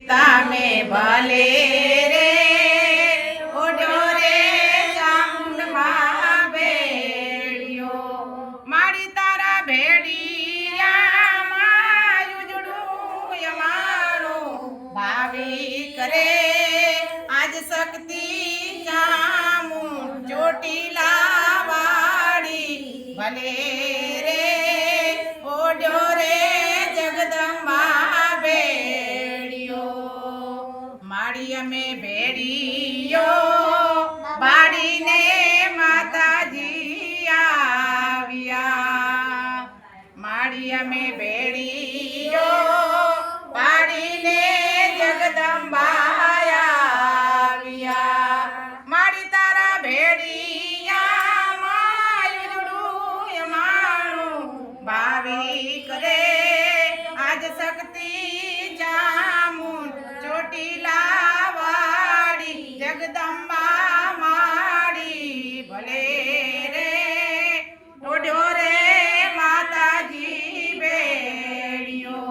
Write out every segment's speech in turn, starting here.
તમે ભલે રે ઓઢો રે ચામુંડમાં ભેડિયો મારી તારા ભેડિયામાં ઉજળું અમારું ભાવિક રે આજ શક્તિ ચામુંડ ચોટીલા વાળી ભલે રે ઓઢો રે જગદંબા માડી અમે ભેડિયો બાડીને માતાજી આવ્યા માડી અમે ભેડિયો બાડીને જગદંબા આવ્યા માડી તારા ભેડિયામાં ઉજળું અમારું ભાવિક રે આજ શક્તિ ચામુંડ ચોટીલા વાળી જગદંબા માડી ભલે રે ઓઢો રે માતાજી ભેડિયો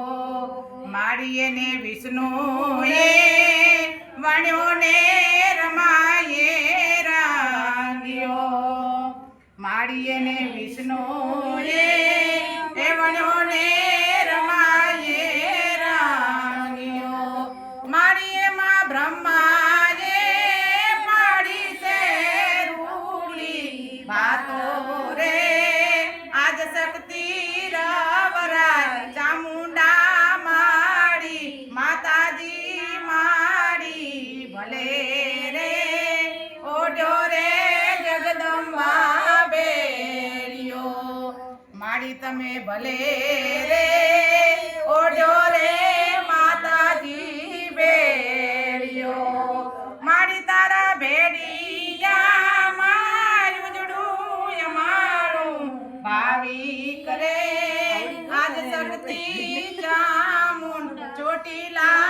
માડીએ ને વિષ્ણુએ વણ્યો ને રમાયે રાંગ્યો માડીએ ને વિષ્ણુએ વણ્યો ને બ્રહ્માએ પાડી છે રૂડી વાતો રે આજ શક્તિ રવરાય ચામુંડા માડી માતાજી માડી ભલે રે ઓઢો રે જગદંબા ભેડિયો માડી તમે ભલે રે ઓઢો રે માતાજી માડી તારા ભેડિયામાં ઉજળું અમારું ભાવિક રે આજ શક્તિ ચામુંડ ચોટીલા